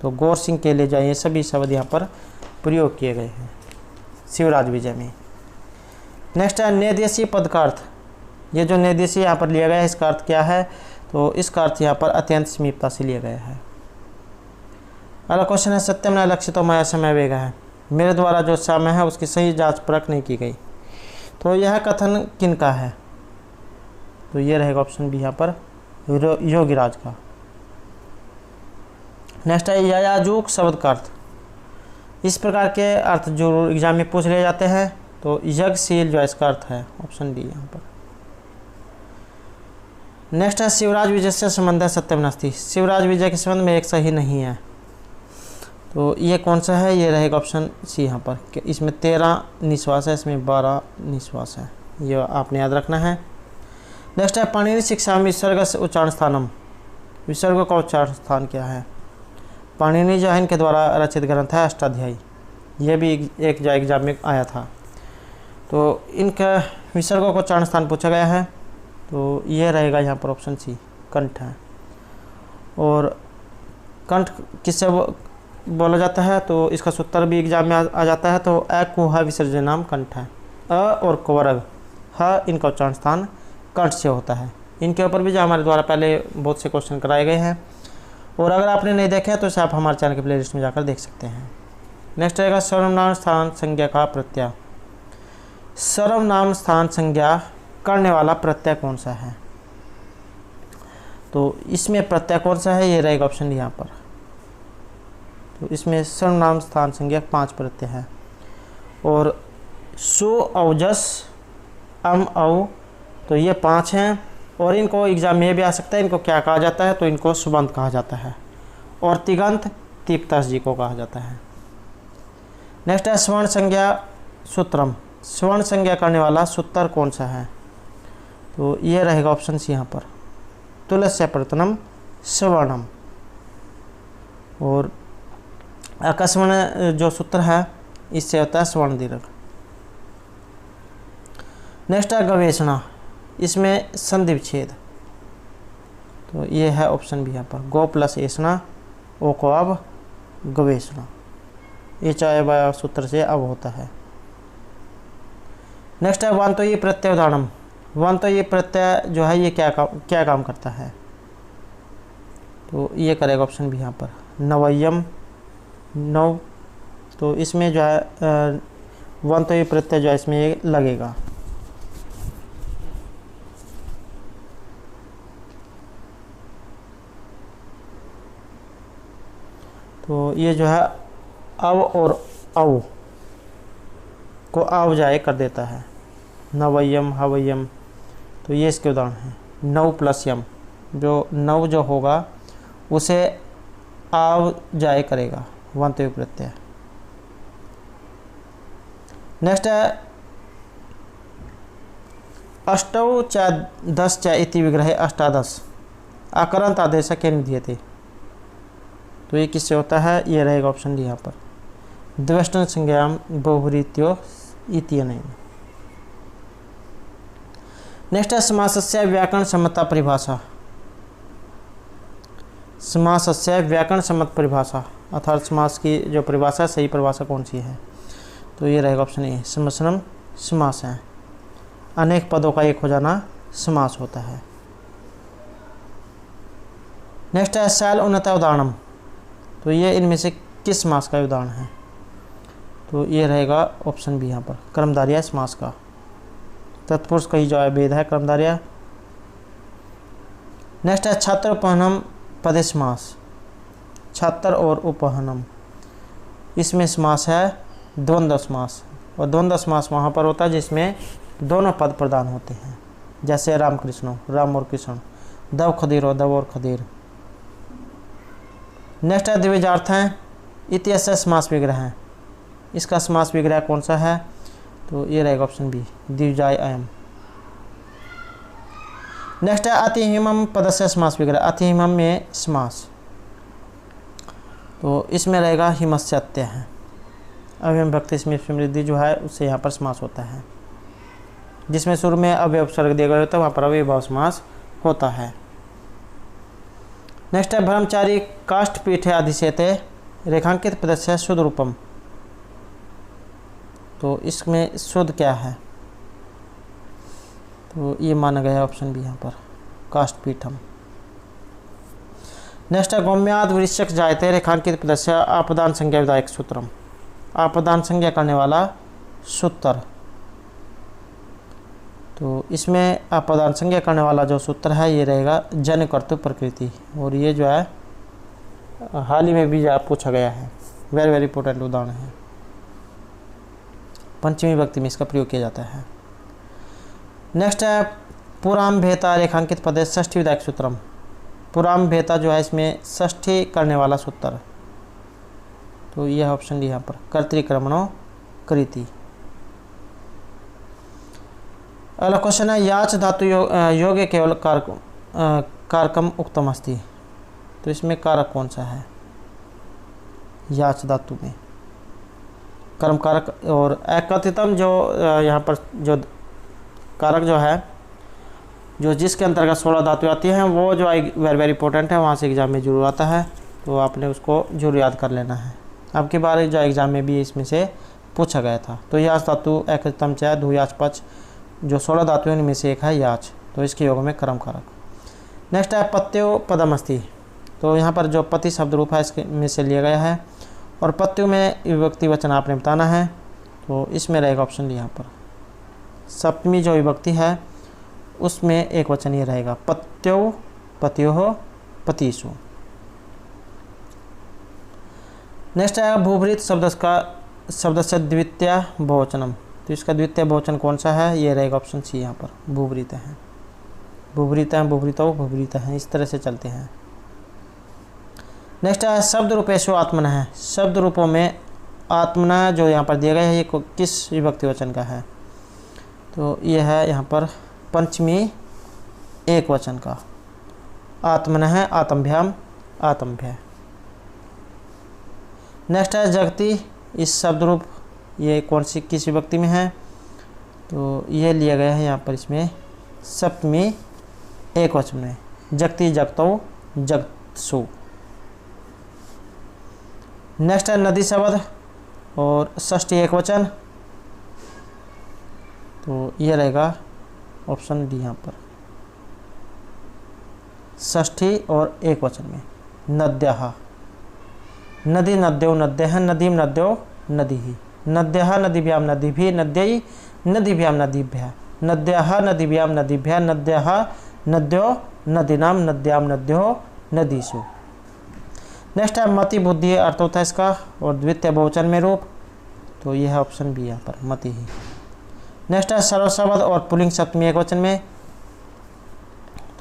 तो गौर सिंह के लिए जाइए। सभी शब्द यहाँ पर प्रयोग किए गए हैं शिवराज विजय में। नेक्स्ट है नेदेशी पद का अर्थ। ये जो नेदेशी यहाँ पर लिया गया है इसका अर्थ क्या है, तो इसका अर्थ यहाँ पर अत्यंत समीपता से लिया गया है। अगला क्वेश्चन है सत्यम न लक्षितो मया समय वेग है। मेरे द्वारा जो समय है उसकी सही जांच परख नहीं की गई। तो यह कथन किन का है, तो ये रहेगा ऑप्शन बी यहाँ पर योगीराज का। नेक्स्ट है यायाजूक शब्द का अर्थ। इस प्रकार के अर्थ जो एग्जाम में पूछ लिए जाते हैं। तो यज्ञशील जो इसका अर्थ है ऑप्शन डी यहाँ पर। नेक्स्ट है शिवराज विजय से संबंध है सत्यम नास्ति। शिवराज विजय के संबंध में एक सही नहीं है। तो ये कौन सा है, ये रहेगा ऑप्शन सी यहाँ पर कि इसमें 13 निश्वास है, इसमें 12 निश्वास है, ये आपने याद रखना है। नेक्स्ट है पाणिनि शिक्षा में विसर्ग से उच्चारण स्थानम। विसर्ग का उच्चारण स्थान क्या है? पाणिनि जो है इनके द्वारा रचित ग्रंथ है अष्टाध्यायी, ये भी एक जो एग्जाम में आया था। तो इनका विसर्गों का उच्चारण स्थान पूछा गया है। तो ये रहेगा यहाँ पर ऑप्शन सी, कंठ है। और कंठ किससे बोला जाता है? तो इसका सूत्र भी एग्जाम में आ जाता है। तो अकुहा विसर्जनाम कंठ है। अ और कवरग ह इनका उच्चारण स्थान कंठ से होता है। इनके ऊपर भी जो हमारे द्वारा पहले बहुत से क्वेश्चन कराए गए हैं, और अगर आपने नहीं देखे तो इसे आप हमारे चैनल के प्लेलिस्ट में जाकर देख सकते हैं। नेक्स्ट रहेगा सर्वनाम स्थान संज्ञा का प्रत्यय। सर्वनाम स्थान संज्ञा करने वाला प्रत्यय कौन सा है? तो इसमें प्रत्यय कौन सा है, ये रहेगा ऑप्शन डी यहाँ पर। तो इसमें सर्वनाम स्थान संज्ञा 5 प्रत्यय है। और सु औजस अम औ, तो ये 5 हैं। और इनको एग्जाम में भी आ सकता है, इनको क्या कहा जाता है? तो इनको सुबंत कहा जाता है। और तिगंत तीप्तस जी को कहा जाता है। नेक्स्ट है स्वर्ण संज्ञा सूत्रम। स्वर्ण संज्ञा करने वाला सूत्र कौन सा है? तो ये रहेगा ऑप्शन सी यहाँ पर, तुलस्य प्रतनम स्वर्णम। और अकस्मण जो सूत्र है इससे होता है स्वर्ण दीर्घ। नेक्स्ट है गवेषणा, इसमें संधि विच्छेद। तो ये है ऑप्शन बी यहाँ पर, गो प्लस एषणा ओ को अब गवेषणा, ये चाहे वह सूत्र से अब होता है। नेक्स्ट है वांतो ये प्रत्यय उदाहरणम। वांतो ये प्रत्यय जो है ये क्या काम करता है? तो ये करेगा ऑप्शन बी यहाँ पर, नवयम नव। तो इसमें जो है वांतो ये प्रत्यय जो है इसमें ये लगेगा। तो ये जो है अव और अव को आव जाए कर देता है, नवयम हवयम। तो ये इसके उदाहरण हैं। नव प्लस यम, जो नव जो होगा उसे आव जाए करेगा, वंतव्य प्रत्यय। नेक्स्ट है अष्टौ च 10 च इति विग्रहे अष्टादश आकरंत आदेश के निधीयते। तो ये किससे होता है? ये रहेगा ऑप्शन डी यहाँ पर, द्वष्टन संज्ञाम बहुरीत्यो इति नहीं। नेक्स्ट है समासस्य व्याकरण सम्मता परिभाषा। समासस्य व्याकरण सम्मत परिभाषा, अर्थात समास की जो परिभाषा सही परिभाषा कौन सी है? तो ये रहेगा ऑप्शन ए, समसनम समास है। अनेक पदों का एक हो जाना समास होता है। नेक्स्ट है शैल उन्नता उदाहरणम। तो ये इनमें से किस समास का उदाहरण है? तो ये रहेगा ऑप्शन बी यहाँ पर, कर्मधारय समास का। तत्पुरुष का ही जो है भेद है कर्मधारय। नेक्स्ट है छात्र उपहनम पदे समास। छात्र और उपहनम, इसमें समास है द्वंद्व समास। और द्वंद्व समास वहाँ पर होता है जिसमें दोनों पद प्रदान होते हैं, जैसे रामकृष्णो राम और कृष्ण, दव खदीरो दव और खदीर। नेक्स्ट है द्विजार्थ हैं इतिहास समास विग्रह है। इसका समास विग्रह कौन सा है? तो ये रहेगा ऑप्शन बी, द्विजाय अयम। नेक्स्ट है अतिहिमम पदस्य समास विग्रह। अतिहिमम में समास, तो इसमें रहेगा हिमस्यत्य है। अव्यय भक्ति स्मृति जो है उससे यहाँ पर समास होता है, जिसमें शुरू में अव्यय उपसर्ग दिया गया होता है वहाँ पर अव्ययभाव समास होता है। नेक्स्ट है ब्रह्मचारी काष्ठ पीठे अधिशेते रेखांकित पदस्य शुद्ध रूपम। तो इसमें शुद्ध क्या है? तो ये माना गया ऑप्शन बी यहाँ पर, काष्ठ पीठम। नेक्स्ट है गौम्याद वृश्चिक जायते रेखांकित पदस्य आपदान संज्ञा विधायक सूत्रम। आपदान संज्ञा करने वाला सूत्र। तो इसमें आपदान संज्ञा करने वाला जो सूत्र है ये रहेगा जन कर्तृ प्रकृति। और ये जो है हाल ही में भी पूछा गया है, वेरी वेरी इंपॉर्टेंट उदाहरण है। पंचमी विभक्ति में इसका प्रयोग किया जाता है। नेक्स्ट है पुराम भेता रेखांकित पदे षष्ठी विधायक सूत्रम। पुराम भेता जो है इसमें षष्ठी करने वाला सूत्र, तो यह ऑप्शन डी यहाँ पर कर्तृक्रमणो कृति। अगला क्वेश्चन है याच धातु योगे केवल कारकम उक्तम अस्ति। तो इसमें कारक कौन सा है याच धातु में? कर्म कारक और एकत्रितम जो यहाँ पर जो कारक जो है जो जिसके अंतर्गत 16 धातु आती हैं वो जो वेरी वेरी इंपॉर्टेंट है, वहाँ से एग्जाम में जरूर आता है, तो आपने उसको जरूर याद कर लेना है। अब की बार जो एग्जाम में भी इसमें से पूछा गया था। तो याच धातु एकत्रितम च धु याच पच, जो 16 धातु इनमें से एक है याच, तो इसके योग में कर्म कारक। नेक्स्ट है पत्यो पदमस्ति। तो यहाँ पर जो पति शब्द रूप है इसके में से लिया गया है और पत्यों में विभक्ति वचन आपने बताना है, तो इसमें रहेगा ऑप्शन डी यहाँ पर सप्तमी जो विभक्ति है उसमें एक वचन ये रहेगा पत्यो पत्योः पतिषु। नेक्स्ट है भूभृत शब्द से द्वितीय बहुवचनम। तो इसका द्वितीय बहुवचन कौन सा है? ये रहेगा ऑप्शन सी यहाँ पर भूभृत है। भूभृत है, भूभृतो भूभृत है, इस तरह से चलते हैं। नेक्स्ट है शब्द रूपेशु आत्मन है। शब्द रूपों में आत्मना जो यहाँ पर दिया गया है ये किस विभक्ति वचन का है? तो ये है यहाँ पर पंचमी एक वचन का। आत्मन है आत्मभ्याम आत्मभ्य। नेक्स्ट है जगति। इस शब्द रूप ये कौन सी किस विभक्ति में है? तो ये लिया गया है यहाँ पर इसमें सप्तमी एक वचन में जगति जगतौ जगत्सु। नेक्स्ट है नदी शब्द और षष्ठी एक वचन, तो ये रहेगा ऑप्शन डी यहाँ पर षष्ठी और एक वचन में नद्यः। नदी नद्यो नद्यः नदीम नद्यो नदीः नद्यः नदीभ्यां नदीभिः नद्यै नदीभ्यां नदीभ्यः नद्यः नदीभ्यां नदीभ्यः नद्यः नद्यो नदीनां नद्यां नद्यो नदीषु। नेक्स्ट है मति बुद्धि अर्थ होता है इसका और द्वितीय बहुवचन में रूप, तो यह है ऑप्शन बी यहाँ पर मति ही। नेक्स्ट है सर्व शब्द और पुल्लिंग सप्तमी एक वचन में,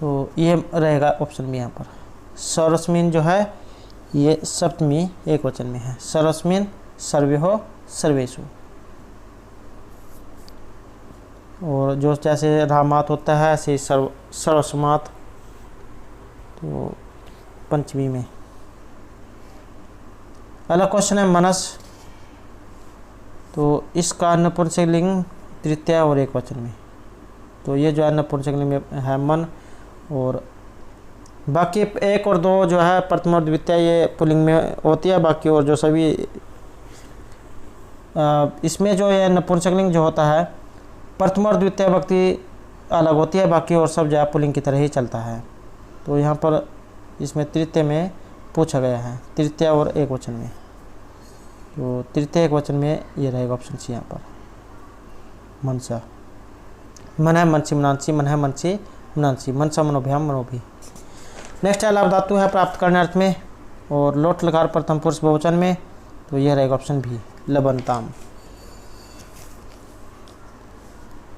तो ये रहेगा ऑप्शन बी यहाँ पर सर्वस्मिन जो है ये सप्तमी एक वचन में है सर्वस्मिन सर्वेहो सर्वेषु। और जो जैसे रामात होता है ऐसे सर्वस्मात, तो पंचमी में। अगला क्वेश्चन है मनस। तो इसका नपुंसकलिंग तृतीय और एक वचन में, तो ये जो है नपुंसकलिंग में है मन, और बाकी एक और दो जो है प्रथम और द्वितीय ये पुल्लिंग में होती है, बाकी और जो सभी इसमें जो ये नपुंसकलिंग जो होता है प्रथम और द्वितीय विभक्ति अलग होती है, बाकी और सब जो है पुल्लिंग की तरह ही चलता है। तो यहाँ पर इसमें तृतीय में पूछा गया है तृतीय और एक वचन में, तो तृतीय एक वचन में ये रहेगा ऑप्शन सी यहाँ पर मनसा। मन है मनसी मनांसी मन है मनसी मनांसी मनसा मनोभ्याम मनोभी। नेक्स्ट है लाभ धातु है प्राप्त करने अर्थ में और लोट लकार प्रथम पुरुष बहुवचन में, तो यह रहेगा ऑप्शन भी लबनताम।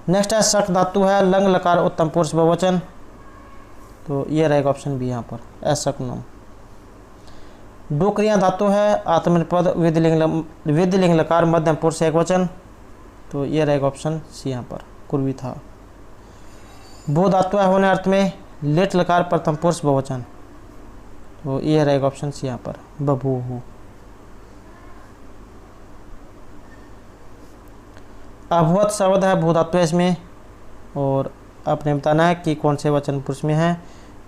नेक्स्ट है शक धातु है लंग लकार उत्तम पुरुष बहुवचन, तो यह रहेगा ऑप्शन बी यहाँ पर अशक्नुम। डुक्रिया धातु है आत्मनिपद विधिलिंग लकार मध्यम पुरुष एक वचन, तो यह रहेगा ऑप्शन सी यहाँ पर कुर्वी था। भू धातु है होने अर्थ में लेट लकार प्रथम पुरुष बहुवचन, तो यह रहेगा ऑप्शन सी यहाँ पर बभूहु। अभवत शब्द है भू धातु है इसमें और आपने बताना है कि कौन से वचन पुरुष में है,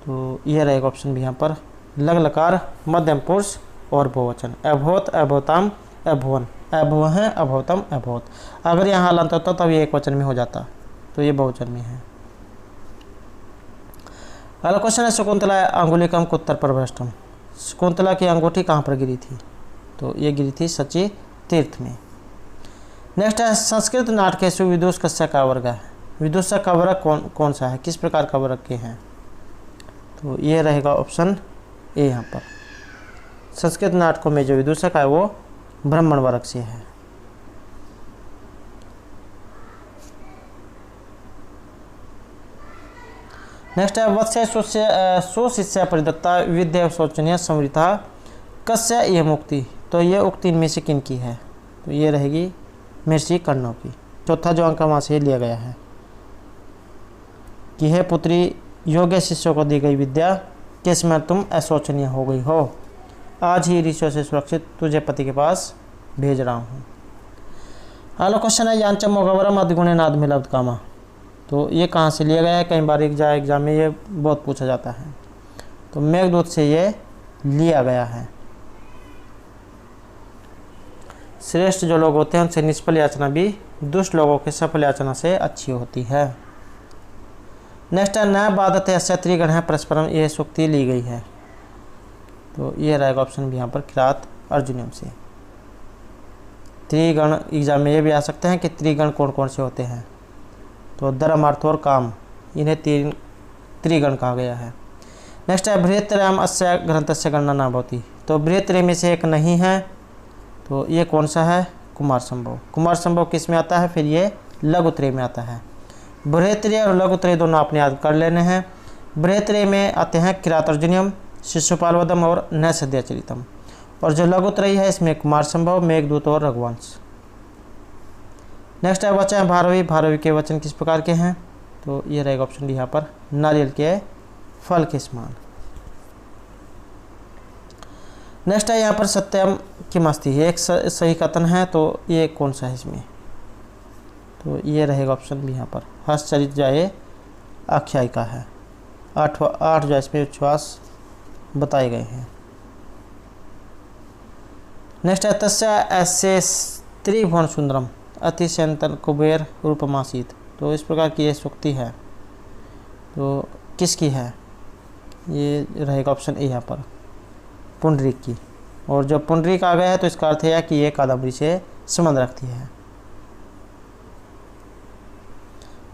तो यह रहेगा ऑप्शन भी यहाँ पर लग लकार मध्यम पुरुष और बहुवचन अभवत अभवताम अभवन अभव है अभवतम अभवत। अगर यहाँ हलंत होता तब ये एक वचन में हो जाता, तो ये बहुवचन में है। अगला क्वेश्चन है शकुंतला अंगुलिकम कुत्तर प्रभ्रष्टम। शकुंतला की अंगूठी कहाँ पर गिरी थी? तो ये गिरी थी सची तीर्थ में। नेक्स्ट है संस्कृत नाटकेषु विदूषकस्य का वर्ग है। विदूषक का वर्ग कौन सा है, किस प्रकार का वर्ग के हैं? तो ये रहेगा ऑप्शन ए यहाँ पर संस्कृत नाटकों में जो विदूषक है वो ब्राह्मण वर्ग से है। नेक्स्ट है वत्स्य सुशिष्य परिदत्ता विद्या शोचनीय समृता कस्य ये मुक्ति। तो ये उक्ति इनमें से किन की है? तो ये रहेगी महर्षि कर्णव की। चौथा जो अंक वहाँ से लिया गया है कि हे पुत्री, योग्य शिष्यों को दी गई विद्या किसमें तुम अशोचनीय हो गई हो। आज ही ऋषियों से सुरक्षित तुझे पति के पास भेज रहा हूँ। अगला क्वेश्चन है यांचम मोगवरम अद्गुणे नाद में लब्ध कामा। तो ये कहाँ से लिया गया है? कई बार एग्जाम में ये बहुत पूछा जाता है। तो मेघदूत से ये लिया गया है। श्रेष्ठ जो लोग होते हैं उनसे निष्फल याचना भी दुष्ट लोगों के सफल याचना से अच्छी होती है। नेक्स्ट है न बाधते अस्य त्रिगण है परस्परम, यह सूक्ति ली गई है। तो ये रहेगा ऑप्शन भी यहाँ पर किरात अर्जुनियम से। त्रिगण एग्जाम में ये भी आ सकते हैं कि त्रिगण कौन कौन से होते हैं। तो धर्म, अर्थ और काम, इन्हें तीन त्रिगण कहा गया है। नेक्स्ट है बृहत्त्रयम् अस्य ग्रंथस्य गणना न भवति। तो बृहत्त्रय में से एक नहीं है। तो ये कौन सा है? कुमार संभव। कुमार संभव किस में आता है? फिर ये लघुत्रय में आता है। बृहत्त्रय और लघुत्रय दोनों आपने याद कर लेने हैं। बृहत्त्रय में आते हैं किरात अर्जुनियम, शिशुपालवधम और नैषधीयचरितम। और जो लघुत्रय है इसमें कुमार संभव, मेघदूत और रघुवंश। नेक्स्ट है वचन भारवी। भारवी के वचन किस प्रकार के हैं? तो ये रहेगा ऑप्शन डी यहाँ पर नारियल के फल के समान। नेक्स्ट है यहाँ पर सत्यम की मस्ती है, एक सही कथन है। तो ये कौन सा है इसमें? तो ये रहेगा ऑप्शन भी यहाँ पर हर्षचरित जाए आख्यायिका है। 8 जो इसमें विश्वास बताए गए हैं। नेक्स्ट है तस्य ऐसे त्रिभुवन सुंदरम अतिशयंतन कुबेर रूपमासीत। तो इस प्रकार की ये सूक्ति है। तो किसकी है? ये रहेगा ऑप्शन ए यहाँ पर पुंडरीक की। और जब पुंडरीक आ गया है तो इसका अर्थ है कि ये कादम्बरी से संबंध रखती है।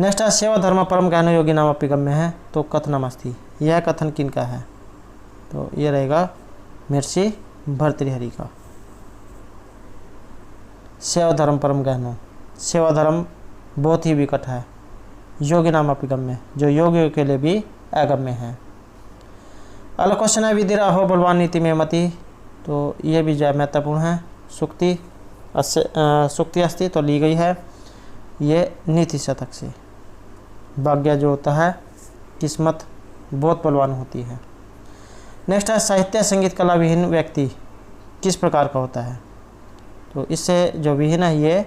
नेक्स्ट है सेवा धर्म परम ज्ञान योगी नाम अपिगम्य है। तो कथनमस्ति, यह कथन किनका है? तो ये रहेगा महर्षि भर्तृहरि का। सेवा धर्म परम गहनो, सेवा धर्म बहुत ही विकट है, योगी नाम अपिगम्य, जो योगियों के लिए भी अगम्य है। अगला क्वेश्चन है विदिरा हो बलवान नीति में मति। तो ये भी जो महत्वपूर्ण है। सुक्ति अस्ति तो ली गई है ये नीति शतक से। भाग्य जो होता है, किस्मत बहुत बलवान होती है। नेक्स्ट है साहित्य संगीत कला विहीन व्यक्ति किस प्रकार का होता है? तो इससे जो विहीन है ये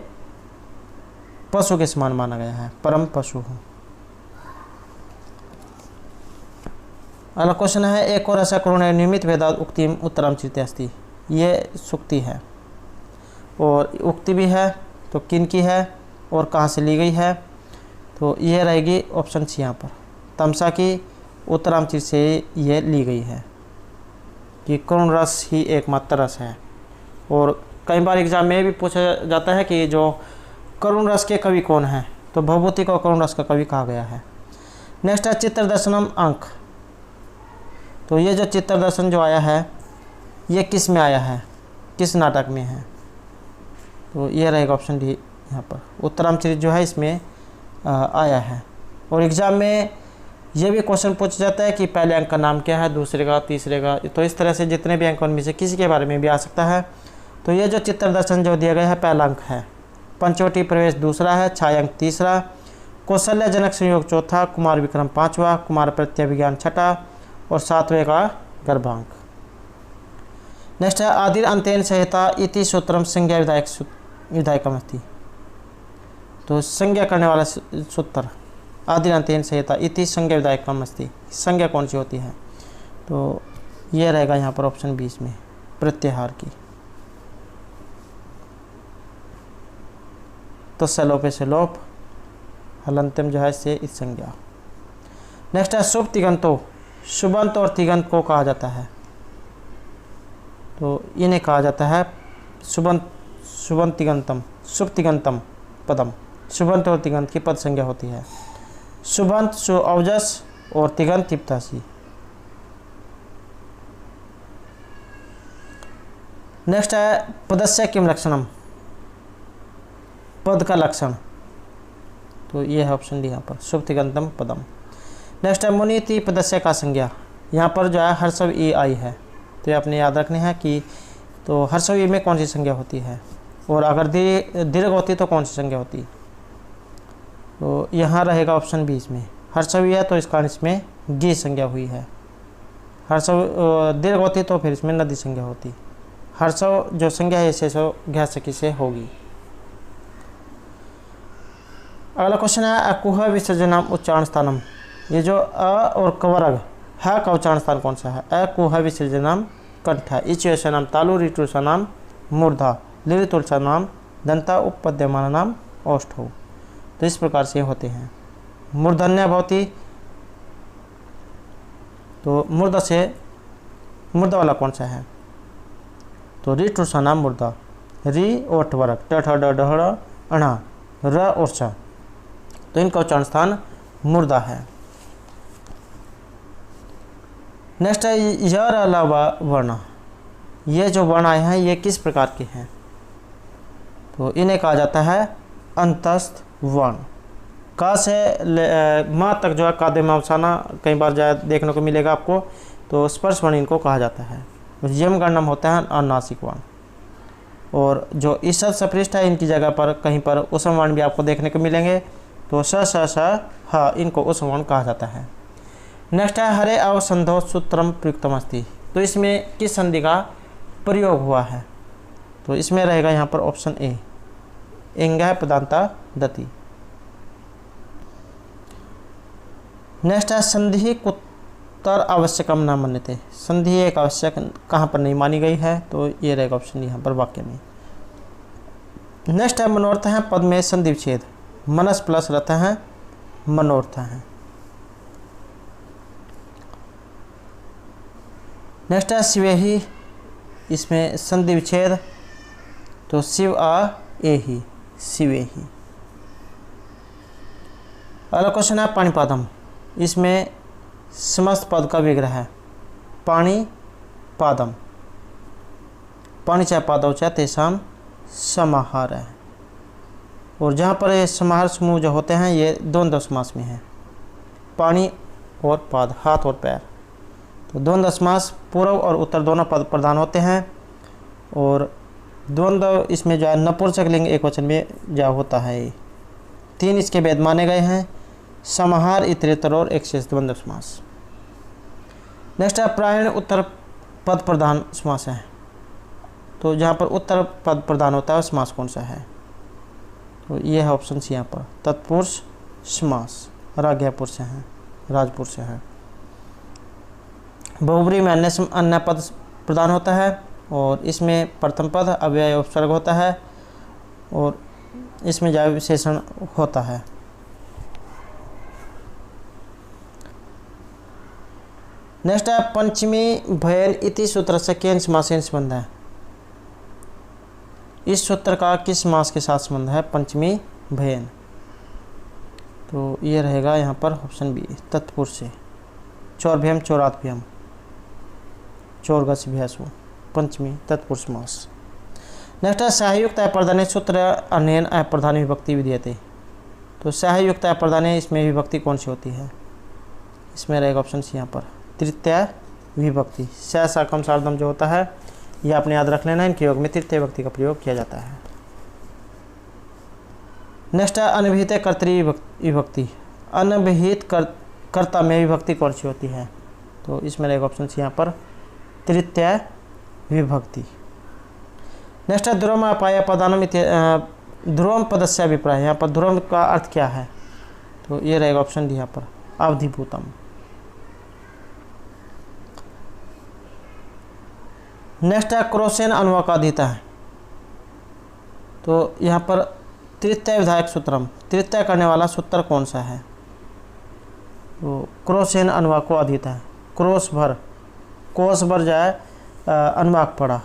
पशु के समान माना गया है, परम पशु हो। अगला क्वेश्चन है एक और ऐसा करुण नियमित वेदात उक्ति उत्तरम चित्ते अस्ति। ये सुक्ति है और उक्ति भी है। तो किन की है और कहाँ से ली गई है? तो ये रहेगी ऑप्शन सी यहाँ पर तमसा की उत्तरामचित से ये ली गई है कि करुण रस ही एकमात्र रस है। और कई बार एग्जाम में भी पूछा जाता है कि जो करुण रस के कवि कौन हैं? तो भवभूति को करुण रस का कवि कहा गया है। नेक्स्ट है चित्रदर्शनम अंक। तो ये जो चित्रदर्शन जो आया है ये किस में आया है, किस नाटक में है? तो ये रहेगा ऑप्शन डी यहाँ पर उत्तरामचरित जो है इसमें आया है। और एग्ज़ाम में ये भी क्वेश्चन पूछा जाता है कि पहले अंक का नाम क्या है, दूसरे का, तीसरे का। तो इस तरह से जितने भी अंक उनमें से किसी के बारे में भी आ सकता है। तो ये जो चित्रदर्शन जो दिया गया है पहला अंक है, पंचवटी प्रवेश दूसरा है, छायांक तीसरा, कौशल्य जनक संयोग चौथा, कुमार विक्रम पाँचवा, कुमार प्रत्यभिज्ञान छठा और सातवें का गर्भांक। नेक्स्ट है आदिर अंतेन संहिता इति सूत्रम संज्ञा विधायकम अस्ति। तो संज्ञा करने वाला सूत्र आदिर अंतेन संहिता इति संज्ञा विधायकम अस्ति। संज्ञा कौन सी होती है? तो ये रहेगा यहाँ पर ऑप्शन 20 में प्रत्याहार की। तो सलोपे से लोप, हलंतम जो है इससे इस संज्ञा। नेक्स्ट है शुभ तिगंतो। शुभंत और तिगंत को कहा जाता है। तो इन्हें कहा जाता है शुभंत तिगंतम, शुभ तिगंतम पदम। शुभंत और तिगंत की पद संज्ञा होती है। शुभंत औजस और तिगंत तिप्तासी। नेक्स्ट है पदस्य किम लक्षणम, पद का लक्षण, तो ये है ऑप्शन डी यहाँ पर सुप्तिगंतम पदम। नेक्स्ट है मुनीति पदस्य का संज्ञा, यहाँ पर जो है हर्षव ई आई है, तो ये आपने याद रखनी है कि तो हर्षव ई में कौन सी संज्ञा होती है, और अगर दीर्घ होती तो कौन सी संज्ञा होती। तो यहाँ रहेगा ऑप्शन बी इसमें हर्षव ई है तो इसका इसमें गी संज्ञा हुई है। हर्षव दीर्घ होती तो फिर इसमें नदी संज्ञा होती। हर्षव जो संज्ञा है इसे घ्यासकी से होगी। अगला क्वेश्चन है अकुह विसर्जनम उच्चारण स्थानम, ये जो अ और कवर्ग है का उच्चारण स्थान कौन सा है। अकुह विसर्जनम कंठ, इचुएशनम तालु, ऋतुषानाम मूर्धा, लिरितुलसानाम दंता, उपपद्यमान नाम औष्ठौ। तो इस प्रकार से होते हैं। मूर्धन्य भवती, तो मूर्धा से मूर्धा वाला कौन सा है, तो ऋतुषानाम मूर्धा, री ओठ वर्ग, ट ढ ढ अणा, र और स, तो इनका उच्चारण स्थान मूर्धा है। नेक्स्ट है य र ल व वर्ण, ये जो वर्ण आए हैं ये किस प्रकार के हैं, तो इन्हें कहा जाता है अंतस्थ वर्ण। का से माँ तक जो है काद्यमावसाना कई बार जो है देखने को मिलेगा आपको, तो स्पर्श वर्ण इनको कहा जाता है। यम गणनम होता है अनुनासिक वर्ण, और जो ईसद सपृष्ठ है इनकी जगह पर कहीं पर उसम वर्ण भी आपको देखने को मिलेंगे, तो स स ह इनको उसम वर्ण कहा जाता है। नेक्स्ट है हरे अवसंधो सूत्रम प्रयुक्तम अस्ति, तो इसमें किस संधि का प्रयोग हुआ है, तो इसमें रहेगा यहाँ पर ऑप्शन ए इंगा पदांता दति। नेक्स्ट है संधि कुतर आवश्यकम न मन्यते, संधि एक आवश्यक कहाँ पर नहीं मानी गई है, तो ये रहेगा ऑप्शन यहाँ पर वाक्य में। नेक्स्ट है मनोर्थ है पद में संधि विच्छेद, मनस प्लस रथ है मनोर्थ है। नेक्स्ट है शिवेहि, इसमें संधि विच्छेद, तो शिव आ ए ही शिवेहि। अगला क्वेश्चन है पाणिपादम, इसमें समस्त पद का विग्रह है पाणी पादम, पाणी चाहे पादव चाहे तेसाम समाहार है, और जहाँ पर ये समाहार समूह जो होते हैं ये द्वंद्व समास में है, पाणी और पाद हाथ और पैर। तो द्वंद्व समास पूर्व और उत्तर दोनों पद प्रधान होते हैं, और द्वंद्व इसमें जो है नपुंसक लिंग एक वचन में जो होता है। तीन इसके भेद माने गए हैं, समाहार, इतरेतर और एक शेष द्वंद्व समास। नेक्स्ट है प्रायण उत्तर पद प्रधान समास है, तो जहाँ पर उत्तर पद प्रधान होता है समास कौन सा है, तो ये है ऑप्शन सी यहाँ पर तत्पुरुष समास, राज्ञापुरुष से है राजपुरुष से है। बहुब्री में अन्य पद प्रदान होता है, और इसमें प्रथम पद अव्यय उपसर्ग होता है, और इसमें जो विशेषण होता है। नेक्स्ट है पंचमी भयन इति सूत्र से केन समासेन संबंध है, इस सूत्र का किस समास के साथ संबंध है पंचमी भयन, तो ये रहेगा यहाँ पर ऑप्शन बी तत्पुरुष से, चौरभ्यम चौरातभ्यम चौरगस भ्यासु पंचमी तत्पुरुष समास। नेक्स्ट है सहायुक्त अप्रधाने सूत्र अनयन अप्रधानी विभक्ति विधीयते, तो सहायुक्त अप्रधाने इसमें विभक्ति कौन सी होती है, इसमें रहेगा ऑप्शन सी यहाँ पर तृतीय विभक्ति। साकम सार्धम जो होता है ये आपने याद रख लेना, इनके योग में तृतीय विभक्ति का प्रयोग किया जाता है। नेक्स्ट है अनभिहित कर्तरी विभक्ति, अनभिहित कर्ता में विभक्ति कौन सी होती है, तो इसमें रहेगा ऑप्शन सी यहाँ पर तृतीय विभक्ति। नेक्स्ट है ध्रुवम अपाय पदानम ध्रुवम पदस्य अभिप्राय, यहाँ पर ध्रुवम का अर्थ क्या है, तो ये रहेगा ऑप्शन डी यहाँ पर अवधिभूतम। नेक्स्ट है क्रोसेन अनुवाकादिता है, तो यहाँ पर तृतीय विधायक सूत्रम, तृतीय करने वाला सूत्र कौन सा है, तो क्रोसेन अनुवाको अधिता है, क्रोश भर कोस भर जाए अनुवाक पड़ा,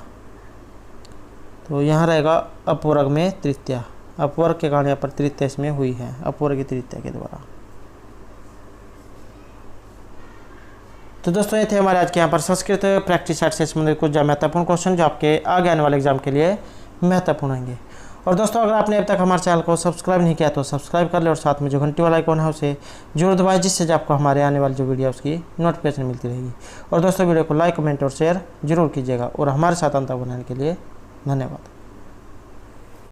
तो यहाँ रहेगा अपवर्ग में तृतीया, अपवर्ग के कारण यहाँ पर तृतीय इसमें हुई है अपवर्ग की तृतीया के द्वारा। तो दोस्तों ये थे हमारे आज के यहाँ पर संस्कृत प्रैक्टिस सेट से संबंधित कुछ महत्वपूर्ण क्वेश्चन जो आपके आगे आने वाले एग्जाम के लिए महत्वपूर्ण होंगे। और दोस्तों अगर आपने अब तक हमारे चैनल को सब्सक्राइब नहीं किया तो सब्सक्राइब कर ले और साथ में जो घंटी वाला आइकॉन है उसे जरूर दबाएं, जिससे आपको हमारे आने वाली जो वीडियो है उसकी नोटिफिकेशन मिलती रहेगी। और दोस्तों वीडियो को लाइक, कमेंट और शेयर जरूर कीजिएगा और हमारे साथ अंत बनाने के लिए धन्यवाद।